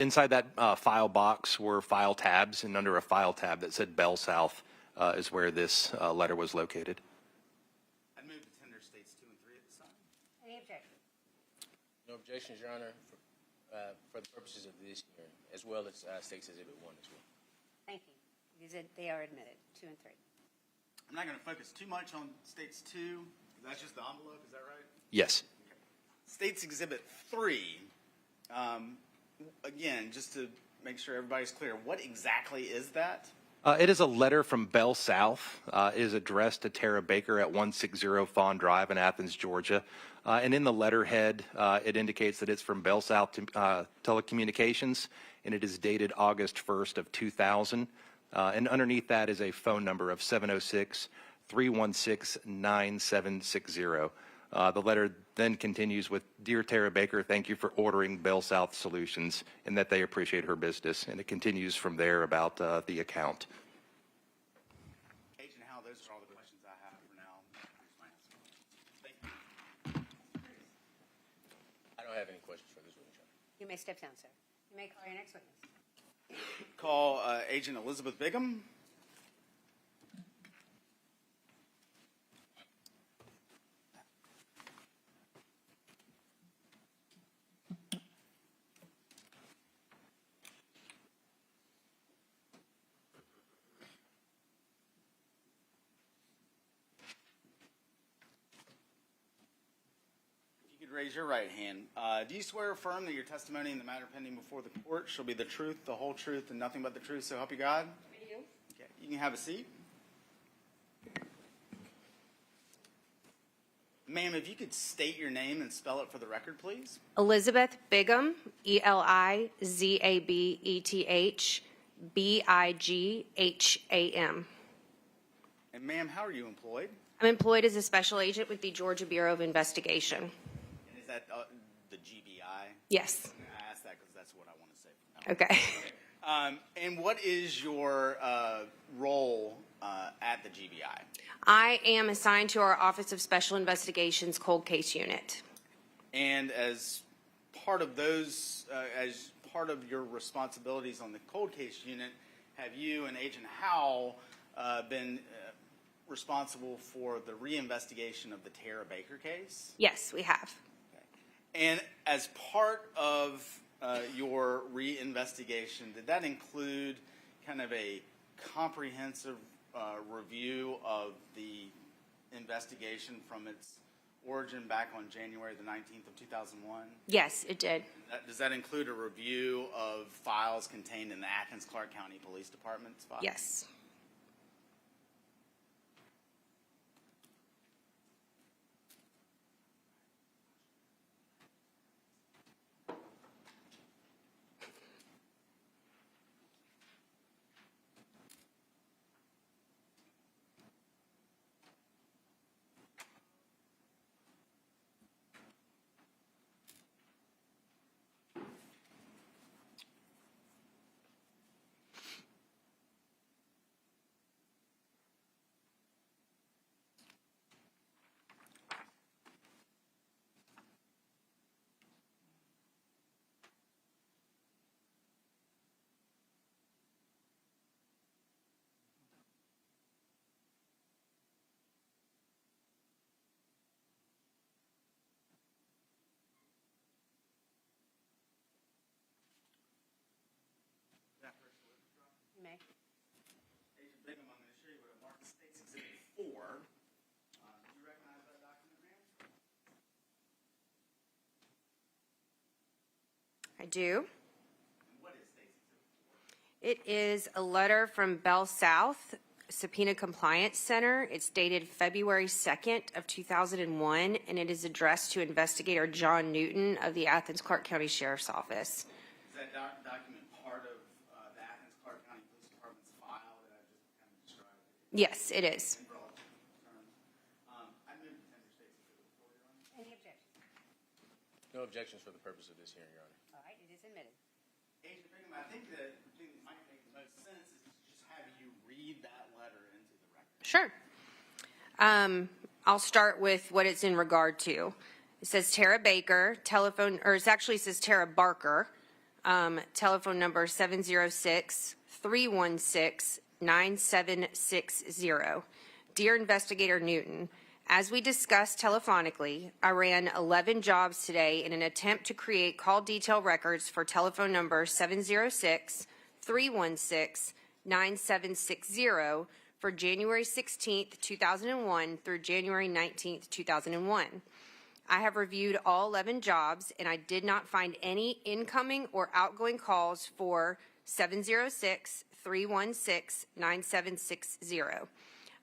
Inside that file box were file tabs, and under a file tab that said Bell South is where this letter was located. I move to tender states 2 and 3 at this time. Any objections? No objections, Your Honor, for the purposes of this hearing, as well as States Exhibit 1 as well. Thank you. They are admitted, 2 and 3. I'm not going to focus too much on states 2. That's just the envelope, is that right? Yes. Okay. States Exhibit 3, again, just to make sure everybody's clear, what exactly is that? It is a letter from Bell South. It is addressed to Tara Baker at 160 Fawn Drive in Athens, Georgia. And in the letterhead, it indicates that it's from Bell South Telecommunications, and it is dated August 1st of 2000. And underneath that is a phone number of 706-316-9760. The letter then continues with, Dear Tara Baker, thank you for ordering Bell South Solutions and that they appreciate her business. And it continues from there about the account. Agent Howell, those are all the questions I have for now. Thank you. I don't have any questions for this witness, Your Honor. You may step down, sir. You may call your next witness. Call Agent Elizabeth Bigham. Raise your right hand. Do you swear or affirm that your testimony in the matter pending before the court shall be the truth, the whole truth, and nothing but the truth, so help you God? I do. Okay, you can have a seat. Ma'am, if you could state your name and spell it for the record, please. Elizabeth Bigham, Elizabeth Bigham. And ma'am, how are you employed? I'm employed as a special agent with the Georgia Bureau of Investigation. And is that the GBI? Yes. I asked that because that's what I want to say. Okay. And what is your role at the GBI? I am assigned to our Office of Special Investigations Cold Case Unit. And as part of those, as part of your responsibilities on the cold case unit, have you and Agent Howell been responsible for the reinvestigation of the Tara Baker case? Yes, we have. Okay. And as part of your reinvestigation, did that include kind of a comprehensive review of the investigation from its origin back on January the 19th of 2001? Yes, it did. Does that include a review of files contained in the Athens-Clarke County Police Department's file? Yes. You may. Agent Bigham, I'm going to show you what it marks States Exhibit 4. Do you recognize that document, ma'am? I do. And what is States Exhibit 4? It is a letter from Bell South Subpoena Compliance Center. It's dated February 2nd of 2001, and it is addressed to Investigator John Newton of the Athens-Clarke County Sheriff's Office. Is that document part of the Athens-Clarke County Police Department's file that I just kind of described? Yes, it is. In broad terms. I move to tender States Exhibit 4, Your Honor. Any objections? No objections for the purpose of this hearing, Your Honor. All right, it is admitted. Agent Bigham, I think that the thing that might make the most sense is to just have you read that letter into the record. Sure. I'll start with what it's in regard to. It says Tara Baker, telephone, or it actually says Tara Barker, telephone number 706-316-9760. Dear Investigator Newton, as we discussed telephonically, I ran 11 jobs today in an attempt to create call detail records for telephone number 706-316-9760 for January 16th, 2001 through January 19th, 2001. I have reviewed all 11 jobs, and I did not find any incoming or outgoing calls for 706-316-9760.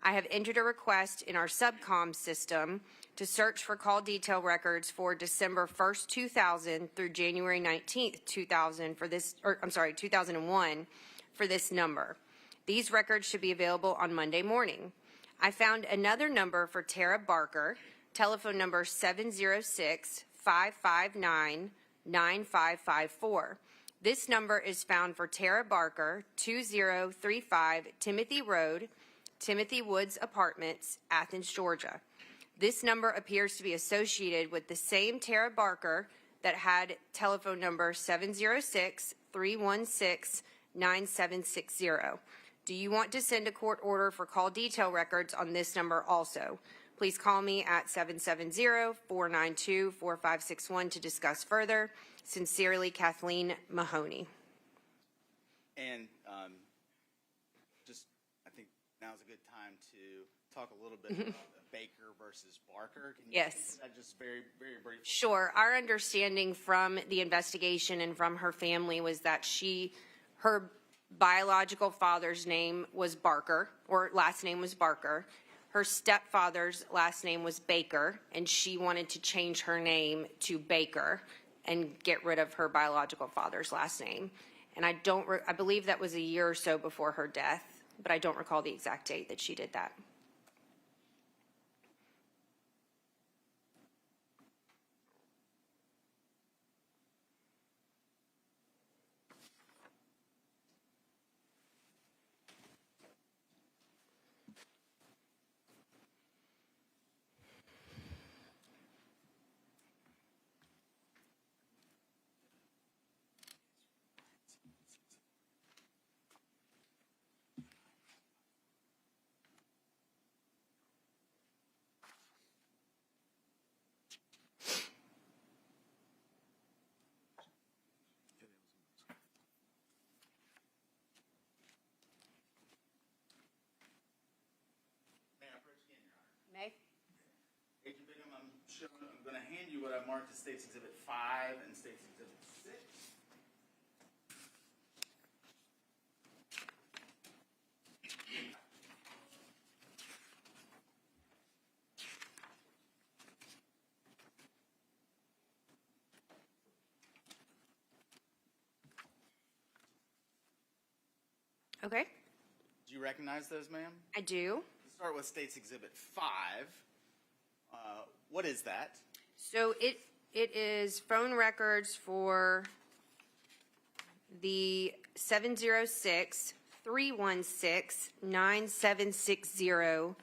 I have entered a request in our subcom system to search for call detail records for December 1st, 2000 through January 19th, 2000 for this, 2001 for this number. These records should be available on Monday morning. I found another number for Tara Barker, telephone number 706-559-9554. This number is found for Tara Barker, 2035 Timothy Road, Timothy Woods Apartments, Athens, Georgia. This number appears to be associated with the same Tara Barker that had telephone number 706-316-9760. Do you want to send a court order for call detail records on this number also? Please call me at 770-492-4561 to discuss further. Sincerely, Kathleen Mahoney. And I think now's a good time to talk a little bit about Baker versus Barker. Can you Yes. answer that just very, very briefly? Sure. Our understanding from the investigation and from her family was that her biological father's name was Barker, or last name was Barker. Her stepfather's last name was Baker, and she wanted to change her name to Baker and get rid of her biological father's last name. And I believe that was a year or so before her death, but I don't recall the exact date that she did that. May? Agent Bingham, I'm going to hand you what I marked as States Exhibit 5 and States Exhibit 6. Okay, Do you recognize those, ma'am? I do. Let's start with States Exhibit 5. What is that? So it is phone records for the 706-316-9760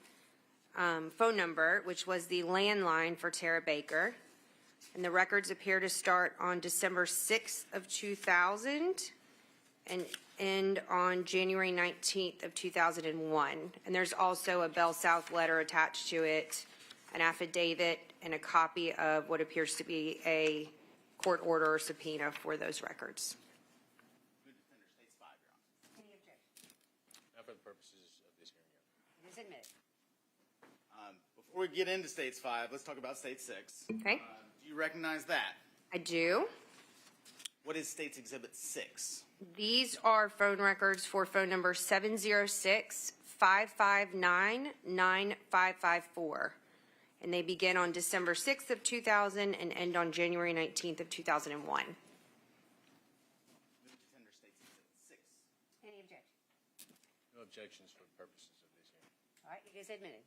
phone number, which was the landline for Tara Baker. And the records appear to start on December 6th of 2000 and end on January 19th of 2001. And there's also a Bell South letter attached to it, an affidavit, and a copy of what appears to be a court order or subpoena for those records. Good defender, States 5, Your Honor. Any objection? Not for the purposes of this hearing, Your Honor. It is admitted. Before we get into States 5, let's talk about State 6. Okay. Do you recognize that? I do. What is States Exhibit 6? These are phone records for phone number 706-559-9554. And they begin on December 6th of 2000 and end on January 19th of 2001. Good defender, States Exhibit 6. Any objection? No objections for the purposes of this hearing. All right, it is admitted.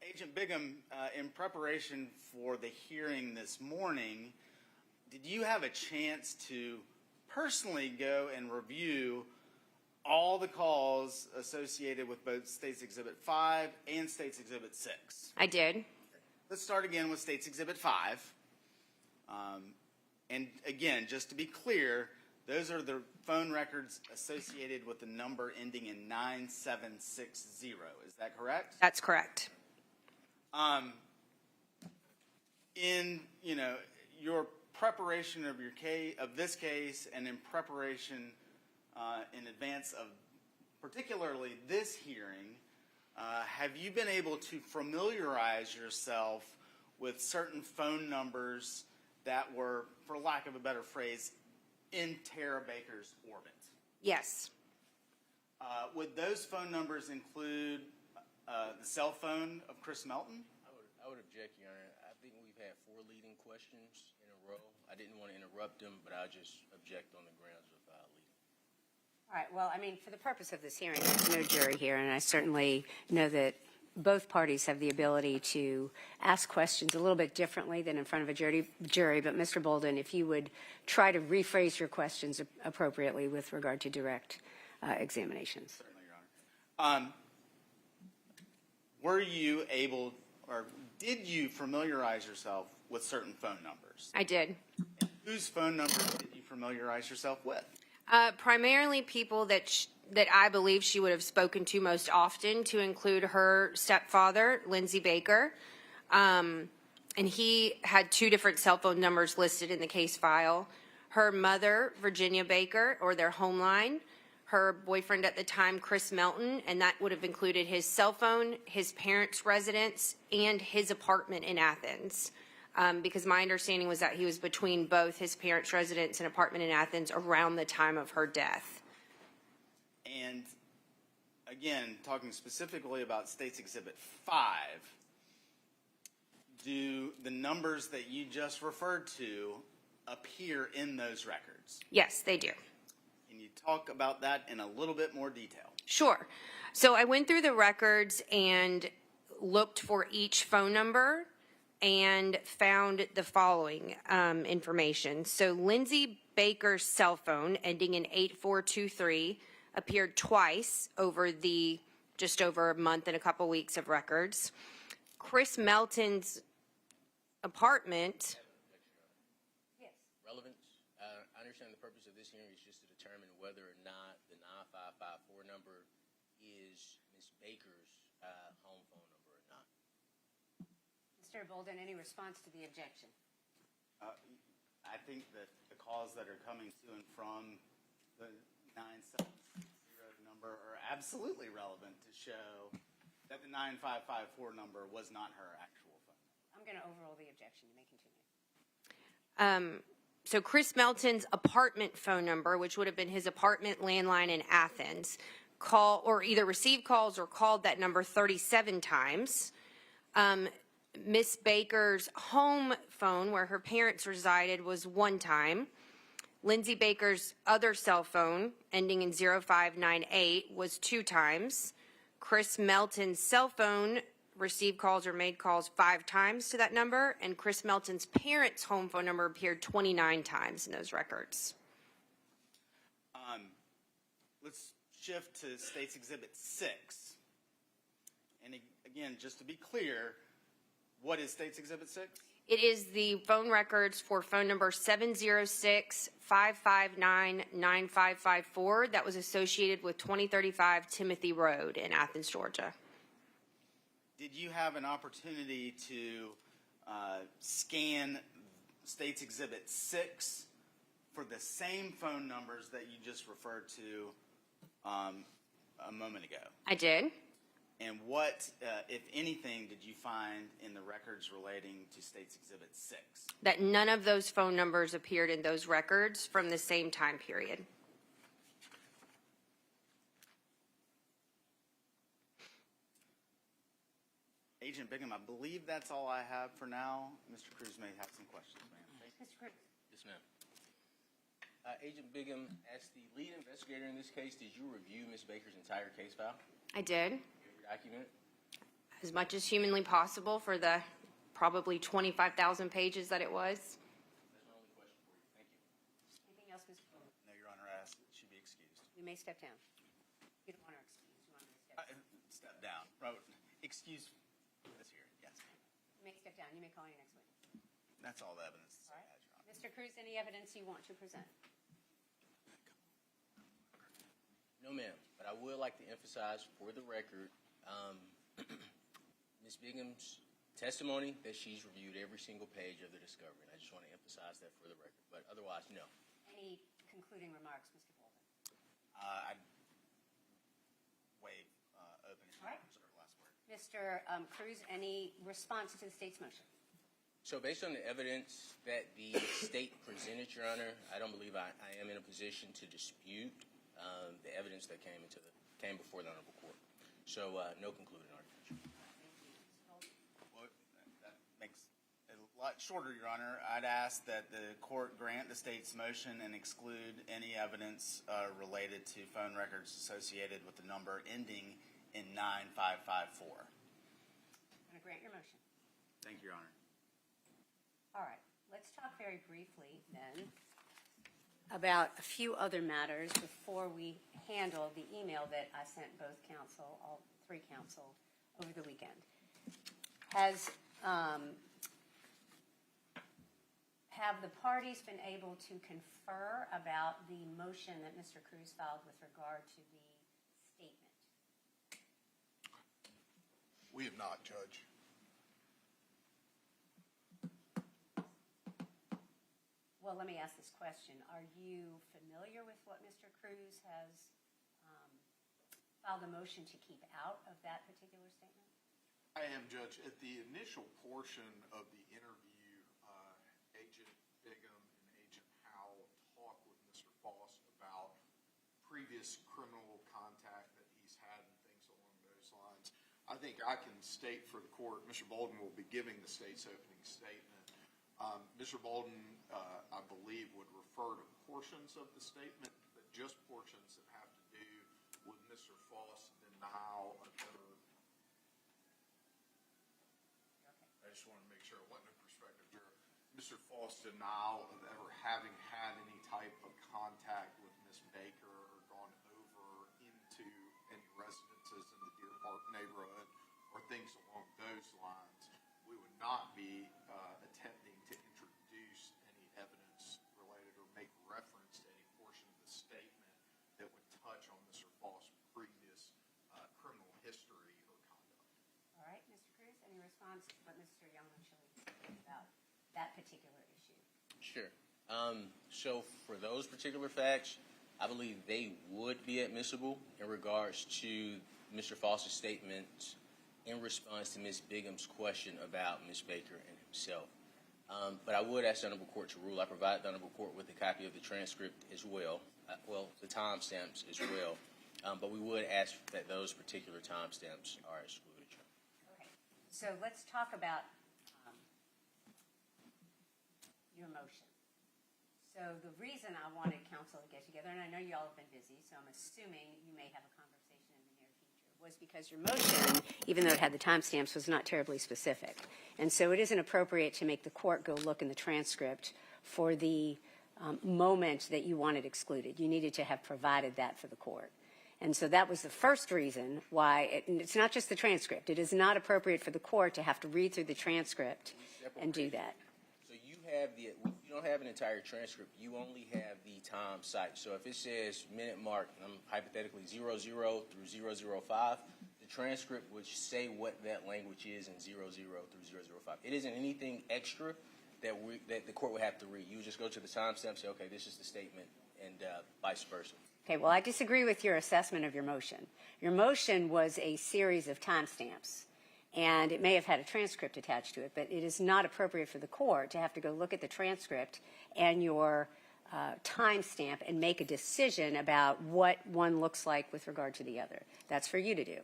Agent Bingham, in preparation for the hearing this morning, did you have a chance to personally go and review all the calls associated with both States Exhibit 5 and States Exhibit 6? I did. let's start again with State's Exhibit 5. And again, just to be clear, those are the phone records associated with the number ending in 9760. Is that correct? That's correct. In your preparation of this case, and in preparation in advance of particularly this hearing, have you been able to familiarize yourself with certain phone numbers that were, for lack of a better phrase, in Tara Baker's orbit? Yes. Would those phone numbers include the cell phone of Chris Melton? I would object, Your Honor. I think we've had 4 leading questions in a row. I didn't want to interrupt him, but I'll just object on the grounds of leading. All right, well, I mean, for the purpose of this hearing, there's no jury here, and I certainly know that both parties have the ability to ask questions a little bit differently than in front of a jury. But Mr. Bolden, if you would try to rephrase your questions appropriately with regard to direct examinations. Certainly, Your Honor. Were you able, or did you familiarize yourself with certain phone numbers? I did. Whose phone numbers did you familiarize yourself with? Primarily people that I believe she would have spoken to most often, to include her stepfather, Lindsey Baker. And he had 2 different cell phone numbers listed in the case file. Her mother, Virginia Baker, or their home line. Her boyfriend at the time, Chris Melton, and that would have included his cell phone, his parents' residence, and his apartment in Athens. Because my understanding was that he was between both his parents' residence and apartment in Athens around the time of her death. And again, talking specifically about State's Exhibit 5, do the numbers that you just referred to appear in those records? Yes, they do. Can you talk about that in a little bit more detail? Sure. So I went through the records and looked for each phone number and found the following information. So Lindsey Baker's cell phone, ending in 8423, appeared twice over just over a month and a couple weeks of records. Chris Melton's apartment. Yes. Relevance. I understand the purpose of this hearing is just to determine whether or not the 9554 number is Ms. Baker's home phone number or not. Mr. Bolden, any response to the objection? I think that the calls that are coming to and from the 970 number are absolutely relevant to show that the 9554 number was not her actual phone. I'm going to overrule the objection. You may continue. So Chris Melton's apartment phone number, which would have been his apartment landline in Athens, either received calls or called that number 37 times. Miss Baker's home phone, where her parents resided, was 1 time. Lindsey Baker's other cell phone, ending in 0598, was 2 times. Chris Melton's cell phone received calls or made calls 5 times to that number, and Chris Melton's parents' home phone number appeared 29 times in those records. Let's shift to State's Exhibit 6. And again, just to be clear, what is State's Exhibit 6? It is the phone records for phone number 706-559-9554 that was associated with 2035 Timothy Road in Athens, Georgia. Did you have an opportunity to scan State's Exhibit 6 for the same phone numbers that you just referred to a moment ago? I did. And what, if anything, did you find in the records relating to State's Exhibit 6? That none of those phone numbers appeared in those records from the same time period. Agent Bingham, I believe that's all I have for now. Mr. Cruz may have some questions, ma'am. Mr. Cruz. Yes, ma'am. Agent Bigham, as the lead investigator in this case, did you review Ms. Baker's entire case file? I did, Every document? as much as humanly possible for the probably 25,000 pages that it was. That's my only question for you. Thank you. Anything else, Mr. Bolden? No, Your Honor, I asked that she be excused. You may step down. You don't want her excused. You want her to step down. Step down. Right. Excuse this here, yes. You may step down. You may call your next witness. That's all the evidence All I right. had, Your Honor. Mr. Cruz, any evidence you want to present? No, ma'am, but I would like to emphasize for the record, Ms. Bigham's testimony that she's reviewed every single page of the discovery, and I just want to emphasize that for the record. But otherwise, no. Any concluding remarks, Mr. Bolden? I'd waive opening All right. reserve last word. Mr. Cruz, any response to the state's motion? So based on the evidence that the state presented, Your Honor, I don't believe I am in a position to dispute the evidence that came before the honorable court. So no concluding argument. Well, that makes it a lot shorter, Your Honor. I'd ask that the court grant the state's motion and exclude any evidence related to phone records associated with the number ending in 9554. I'm going to grant your motion. Thank you, Your Honor. All right, let's talk very briefly then about a few other matters before we handle the email that I sent both counsel, all three counsel, over the weekend. Have the parties been able to confer about the motion that Mr. Cruz filed with regard to the statement? We have not, Judge. Well, let me ask this question. Are you familiar with what Mr. Cruz has filed a motion to keep out of that particular statement? I am, Judge. At the initial portion of the interview, Agent Bigham and Agent Howell talked with Mr. Faust about previous criminal contact that he's had and things along those lines. I think I can state for the court, Mr. Bolden will be giving the state's opening statement. Mr. Bolden, I believe, would refer to portions of the statement, but just portions that have to do with Mr. Faust's denial of ever. I just want to make sure it wasn't a perspective juror. Mr. Faust's denial of ever having had any type of contact with Ms. Baker or gone over into any residences in the Deer Park neighborhood or things along those lines. We would not be attempting to introduce any evidence related or make reference to any portion of the statement that would touch on Mr. Faust's previous criminal history or conduct. All right, Mr. Cruz, any response to what Mr. Yamamoto said about that particular issue? Sure. So for those particular facts, I believe they would be admissible in regards to Mr. Faust's statement in response to Ms. Bigham's question about Ms. Baker and himself. But I would ask the Honorable Court to rule. I provide the Honorable Court with a copy of the transcript as well, the timestamps as well. But we would ask that those particular timestamps are excluded. Okay, so let's talk about your motion. So the reason I wanted counsel to get together, and I know you all have been busy, so I'm assuming you may have a conversation in the near future, was because your motion, even though it had the timestamps, was not terribly specific. And so it isn't appropriate to make the court go look in the transcript for the moment that you wanted excluded. You needed to have provided that for the court. And so that was the first reason why, it's not just the transcript. It is not appropriate for the court to have to read through the transcript and do that. So you don't have an entire transcript. You only have the time site. So if it says minute mark, hypothetically 00 through 005, the transcript would say what that language is in 00 through 005. It isn't anything extra that the court would have to read. You just go to the timestamp and say, okay, this is the statement, and vice versa. Okay, well, I disagree with your assessment of your motion. Your motion was a series of timestamps, and it may have had a transcript attached to it, but it is not appropriate for the court to have to go look at the transcript and your timestamp and make a decision about what one looks like with regard to the other. That's for you to do.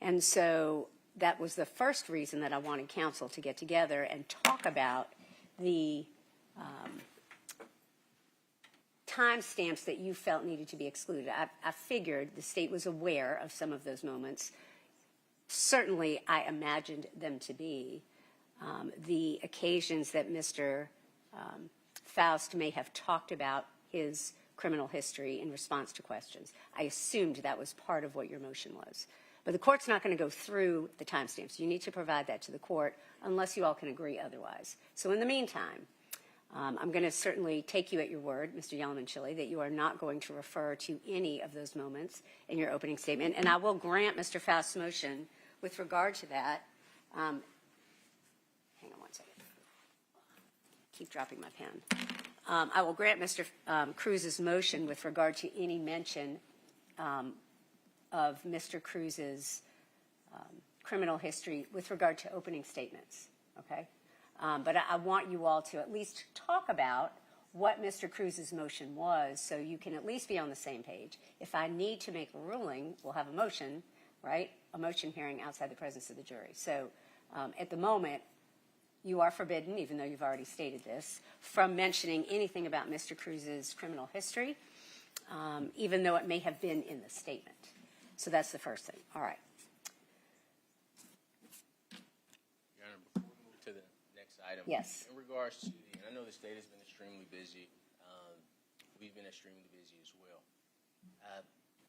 And so that was the first reason that I wanted counsel to get together and talk about the timestamps that you felt needed to be excluded. I figured the state was aware of some of those moments. Certainly, I imagined them to be the occasions that Mr. Faust may have talked about his criminal history in response to questions. I assumed that was part of what your motion was. But the court's not going to go through the timestamps. You need to provide that to the court unless you all can agree otherwise. So in the meantime, I'm going to certainly take you at your word, Mr. Yalamanchili, that you are not going to refer to any of those moments in your opening statement. And I will grant Mr. Faust's motion with regard to that. Hang on one second. Keep dropping my pen. I will grant Mr. Cruz's motion with regard to any mention of Mr. Cruz's criminal history with regard to opening statements, okay? But I want you all to at least talk about what Mr. Cruz's motion was so you can at least be on the same page. If I need to make a ruling, we'll have a motion, right? A motion hearing outside the presence of the jury. So at the moment, you are forbidden, even though you've already stated this, from mentioning anything about Mr. Cruz's criminal history, even though it may have been in the statement. So that's the first thing. All right. Your Honor, before we move to the next item. Yes. In regards to and I know the state has been extremely busy. We've been extremely busy as well.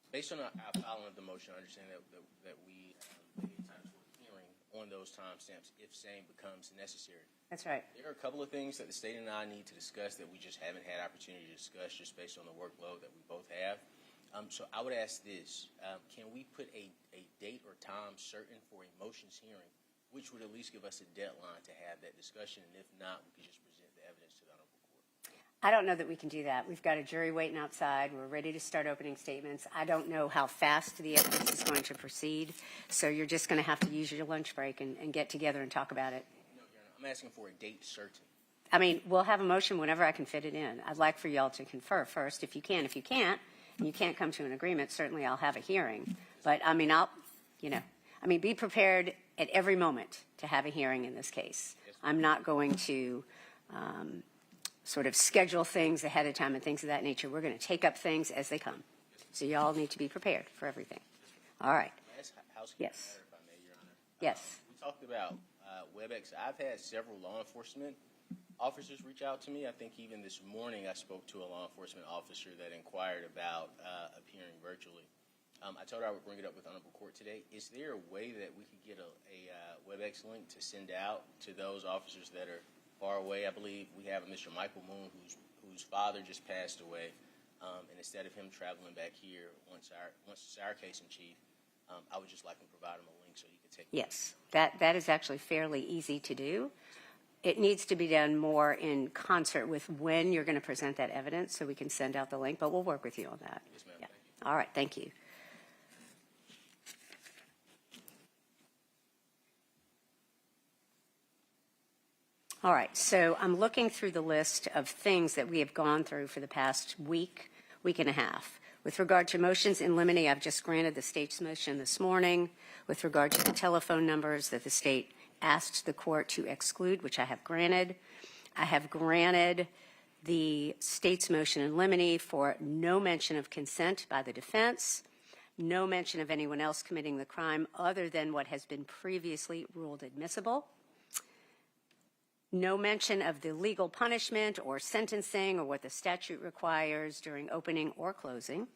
Based on our filing of the motion, I understand that we may time for a hearing on those timestamps if same becomes necessary. That's right. There are a couple of things that the state and I need to discuss that we just haven't had opportunity to discuss just based on the workload that we both have. So I would ask this, can we put a date or time certain for a motions hearing, which would at least give us a deadline to have that discussion, and if not, we could just present the evidence to the Honorable Court? I don't know that we can do that. We've got a jury waiting outside. We're ready to start opening statements. I don't know how fast the evidence is going to proceed, so you're just going to have to use your lunch break and get together and talk about it. No, Your Honor, I'm asking for a date certain. I mean, we'll have a motion whenever I can fit it in. I'd like for y'all to confer first if you can. If you can't, and you can't come to an agreement, certainly I'll have a hearing. But, I mean, be prepared at every moment to have a hearing in this case. I'm not going to sort of schedule things ahead of time and things of that nature. We're going to take up things as they come. So you all need to be prepared for everything. All right. Last housekeeping Yes. matter, if I may, Your Honor. Yes. We talked about WebEx. I've had several law enforcement officers reach out to me. I think even this morning I spoke to a law enforcement officer that inquired about appearing virtually. I told her I would bring it up with Honorable Court today. Is there a way that we could get a WebEx link to send out to those officers that are far away? I believe we have a Mr. Michael Moon whose father just passed away, and instead of him traveling back here once it's our case in chief, I would just like to provide him a link so he could take. Yes. That is actually fairly easy to do. It needs to be done more in concert with when you're going to present that evidence so we can send out the link, but we'll work with you on that. Yes, ma'am. Yeah. Thank you. All right. Thank you. All right. So I'm looking through the list of things that we have gone through for the past week and a half. With regard to motions in limine, I've just granted the state's motion this morning. With regard to the telephone numbers that the state asked the court to exclude, which I have granted. I have granted the state's motion in limine for no mention of consent by the defense, no mention of anyone else committing the crime other than what has been previously ruled admissible, no mention of the legal punishment or sentencing or what the statute requires during opening or closing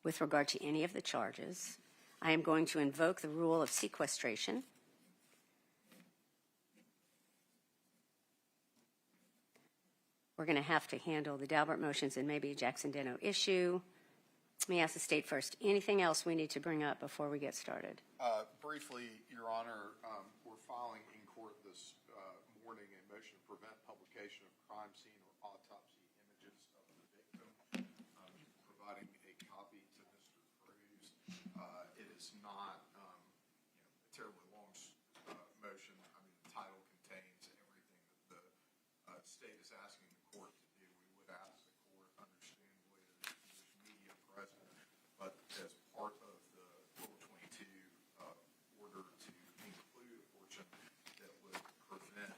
with regard to any of the charges. I am going to invoke the rule of sequestration. We're going to have to handle the Daubert motions and maybe a Jackson-Deno issue. Let me ask the state first. Anything else we need to bring up before we get started? Briefly, Your Honor, we're filing in court this morning a motion to prevent publication of crime scene or autopsy images of the victim. Providing a copy to Mr. Cruz. It is not a terribly long motion. I mean, the title contains everything that the state is asking the court to do. We would ask the court, understandably, there's media present, but as part of the Rule 22 order to include a portion that would prevent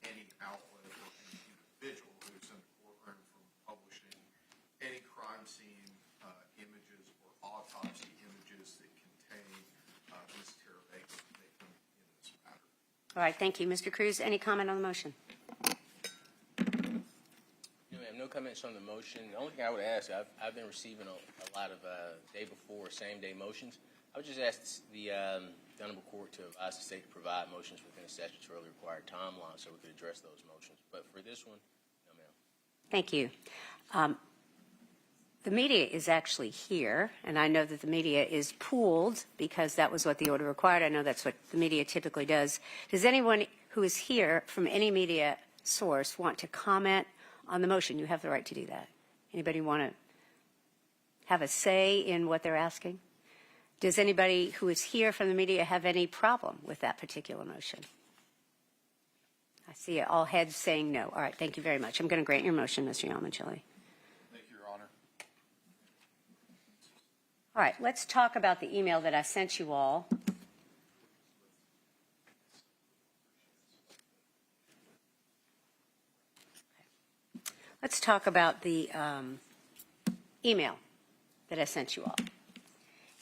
any outlet or any individual who's in the courtroom from publishing any crime scene images or autopsy images that contain Ms. Tara Baker's victim in this matter. All right, thank you. Mr. Cruz, any comment on the motion? No, ma'am, no comments on the motion. The only thing I would ask, I've been receiving a lot of day before, same day motions. I would just ask the Honorable Court to advise the state to provide motions within a statutorily required timeline so we could address those motions. But for this one, no, ma'am. Thank you. The media is actually here, and I know that the media is pooled because that was what the order required. I know that's what the media typically does. Does anyone who is here from any media source want to comment on the motion? You have the right to do that. Anybody want to have a say in what they're asking? Does anybody who is here from the media have any problem with that particular motion? I see all heads saying no. All right, thank you very much. I'm going to grant your motion, Mr. Yamamoto. Thank you, Your Honor. All right, let's talk about the email that I sent you all. Let's talk about the email that I sent you all.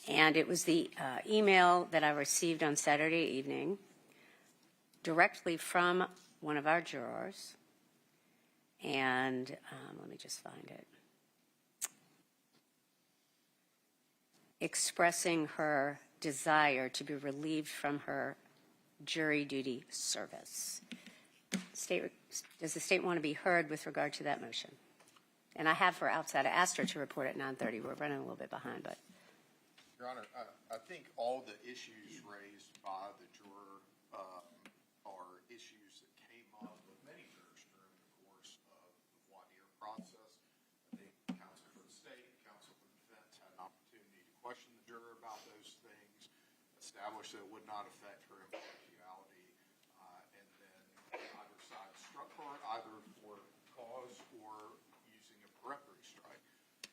And it was the email that I received on Saturday evening directly from one of our jurors. And let me just find it. Expressing her desire to be relieved from her jury duty service. Does the state want to be heard with regard to that motion? And I have her outside. I asked her to report at 9:30. We're running a little bit behind, but. Your Honor, I think all the issues raised by the juror are issues that came up with many jurors during the course of the voir dire process. I think counsel for the state, counsel for the defense had an opportunity to question the juror about those things, establish that it would not affect her impartiality, and then either side struck her either for cause or using a peremptory strike.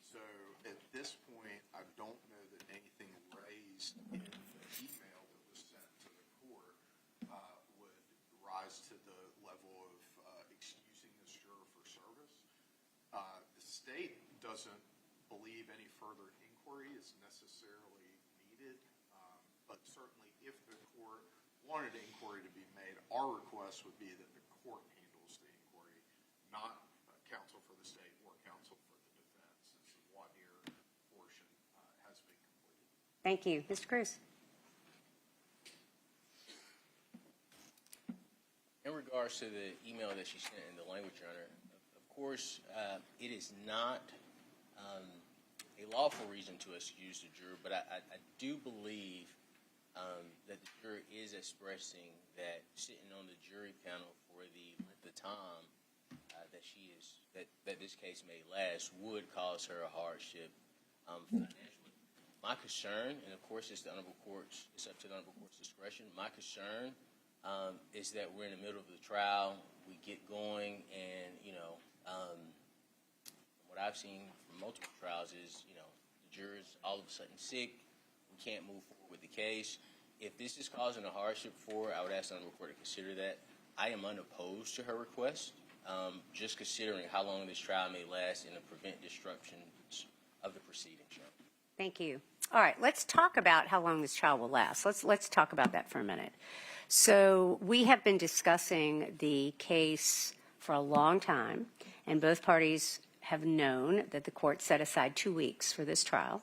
So at this point, I don't know that anything raised in the email that was sent to the court would rise to the level of excusing this juror for service. The state doesn't believe any further inquiry is necessarily needed, but certainly if the court wanted inquiry to be made, our request would be that the court handles the inquiry, not counsel for the state or counsel for the defense, since the voir dire portion has been completed. Thank you. Mr. Cruz. In regards to the email that she sent in the language, Your Honor, of course, it is not a lawful reason to excuse the juror, but I do believe that the juror is expressing that sitting on the jury panel for the length of time that this case may last would cause her a hardship financially. My concern, and of course it's up to the Honorable Court's discretion, my concern is that we're in the middle of the trial, we get going, and, what I've seen from multiple trials is, the juror's all of a sudden sick, we can't move forward with the case. If this is causing a hardship for her, I would ask the Honorable Court to consider that. I am unopposed to her request, just considering how long this trial may last and to prevent disruptions of the proceedings. Thank you. All right, let's talk about how long this trial will last. Let's talk about that for a minute. So we have been discussing the case for a long time, and both parties have known that the court set aside 2 weeks for this trial.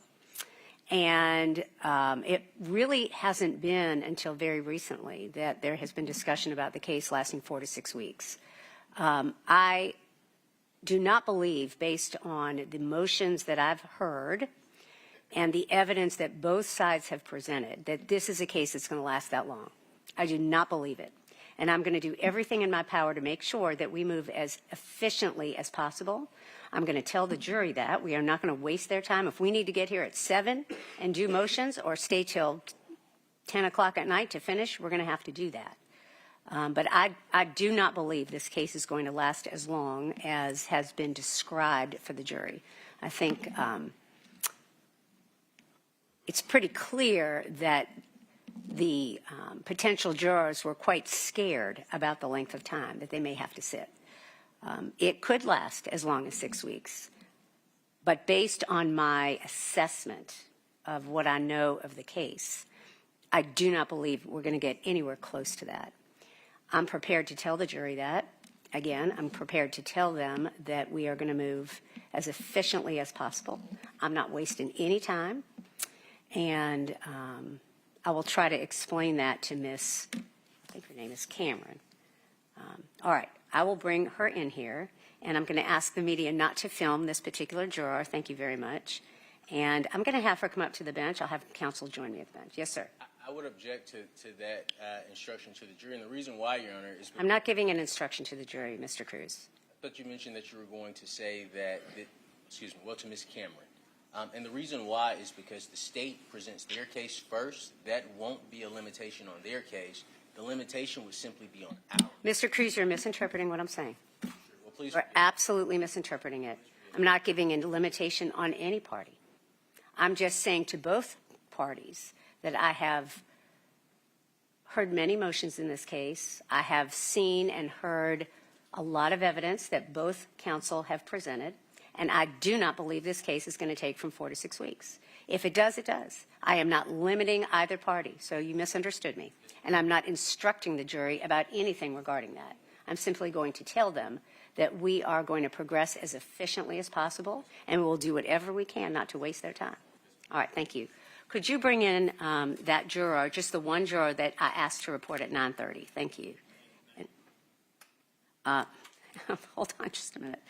And it really hasn't been until very recently that there has been discussion about the case lasting 4 to 6 weeks. I do not believe, based on the motions that I've heard and the evidence that both sides have presented, that this is a case that's going to last that long. I do not believe it. And I'm going to do everything in my power to make sure that we move as efficiently as possible. I'm going to tell the jury that. We are not going to waste their time. If we need to get here at 7 and do motions or stay till 10 o'clock at night to finish, we're going to have to do that. But I do not believe this case is going to last as long as has been described for the jury. I think it's pretty clear that the potential jurors were quite scared about the length of time that they may have to sit. It could last as long as 6 weeks, but based on my assessment of what I know of the case, I do not believe we're going to get anywhere close to that. I'm prepared to tell the jury that. Again, I'm prepared to tell them that we are going to move as efficiently as possible. I'm not wasting any time. And I will try to explain that to Miss, I think her name is Cameron. All right, I will bring her in here, and I'm going to ask the media not to film this particular juror. Thank you very much. And I'm going to have her come up to the bench. I'll have counsel join me at the bench. Yes, sir. I would object to that instruction to the jury, and the reason why, Your Honor, is I'm not giving an instruction to the jury, Mr. Cruz. but you mentioned that you were going to say that, excuse me, well, to Ms. Cameron. And the reason why is because the state presents their case first. That won't be a limitation on their case. The limitation would simply be on ours. Mr. Cruz, you're misinterpreting what I'm saying. Well, please. You're absolutely misinterpreting it. I'm not giving a limitation on any party. I'm just saying to both parties that I have heard many motions in this case. I have seen and heard a lot of evidence that both counsel have presented, and I do not believe this case is going to take from 4 to 6 weeks. If it does, it does. I am not limiting either party, so you misunderstood me. And I'm not instructing the jury about anything regarding that. I'm simply going to tell them that we are going to progress as efficiently as possible, and we'll do whatever we can not to waste their time. All right, thank you. Could you bring in that juror, just the one juror that I asked to report at 9:30? Thank you. Hold on just a minute.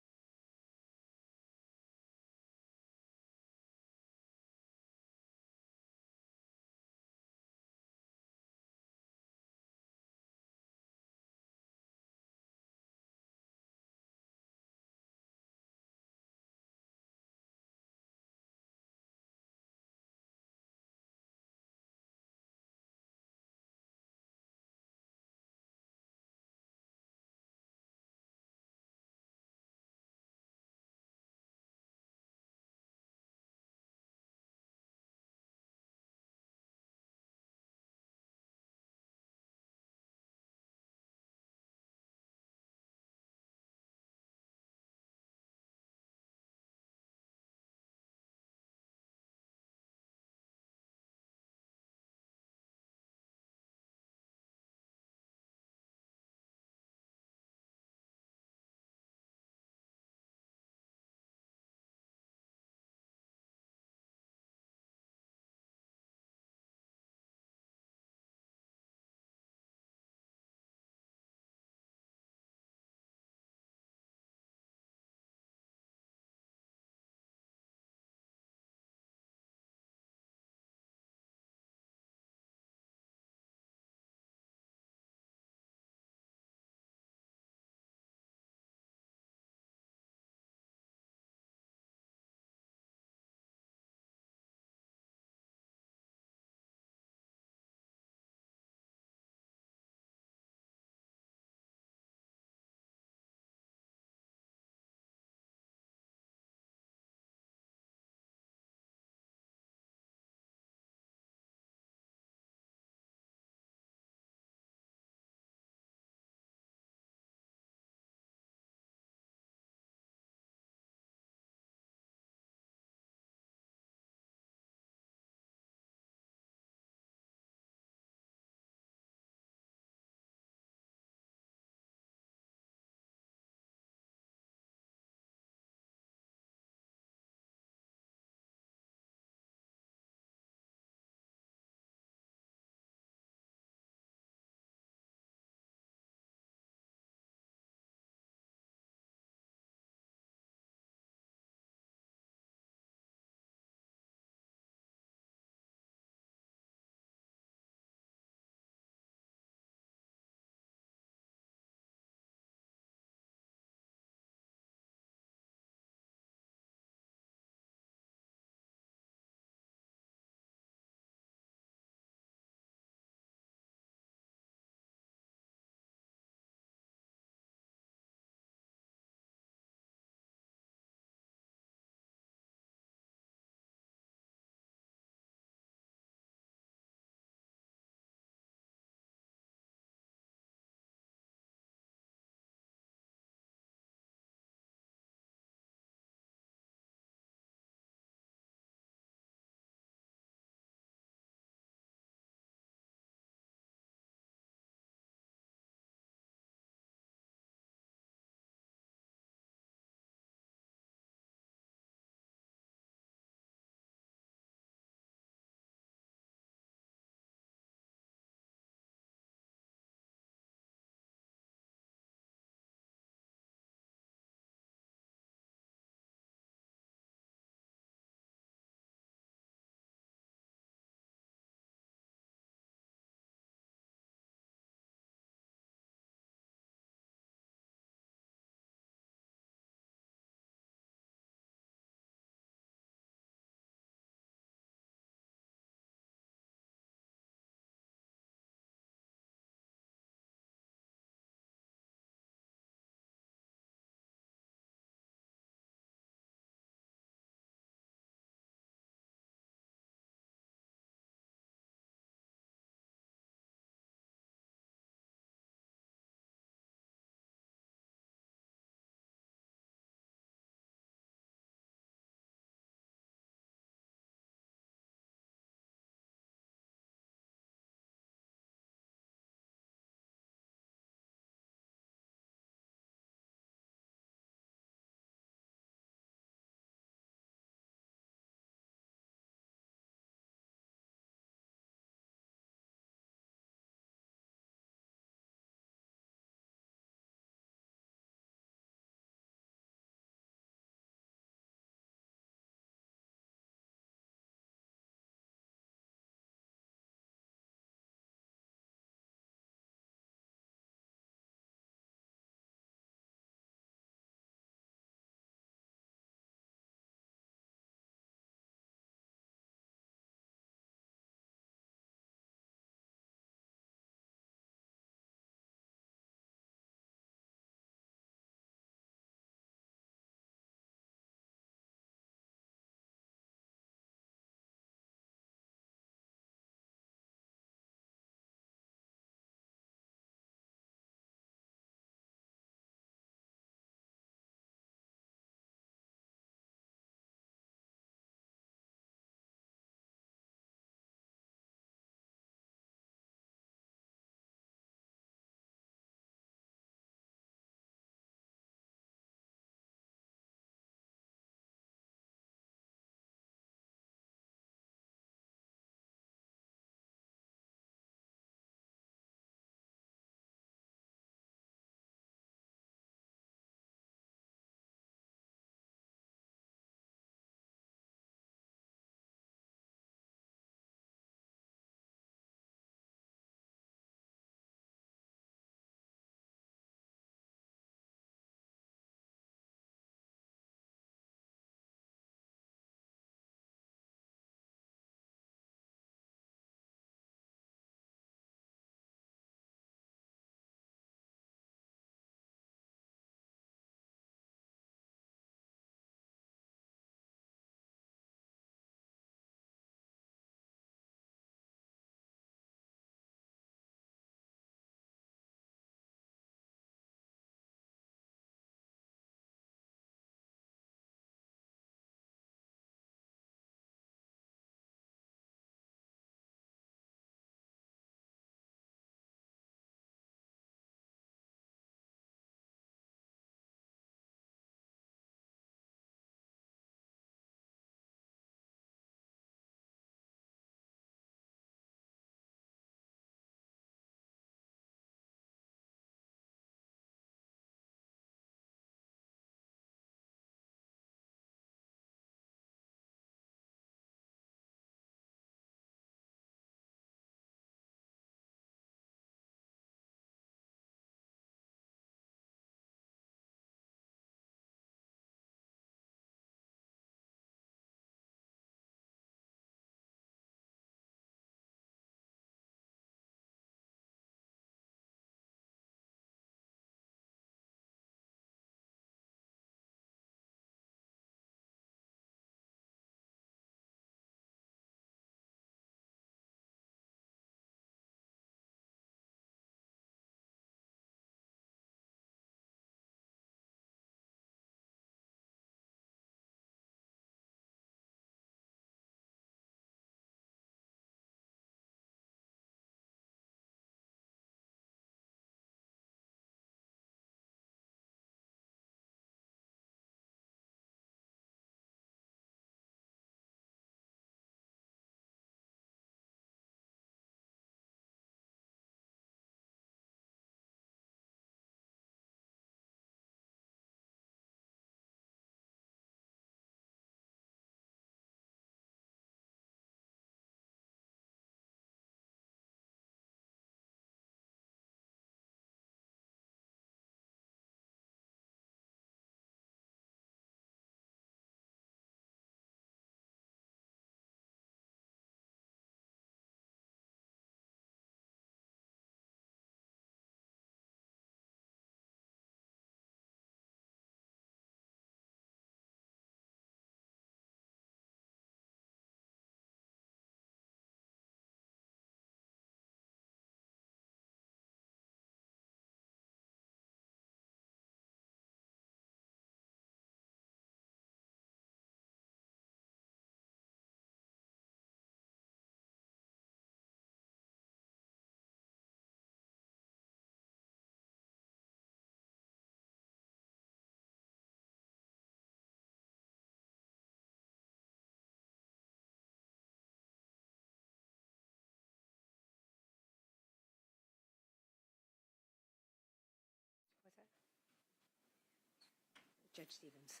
Judge Stevens.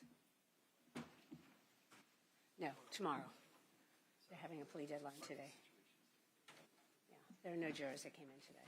No, tomorrow. They're having a plea deadline today. Yeah, there are no jurors that came in today.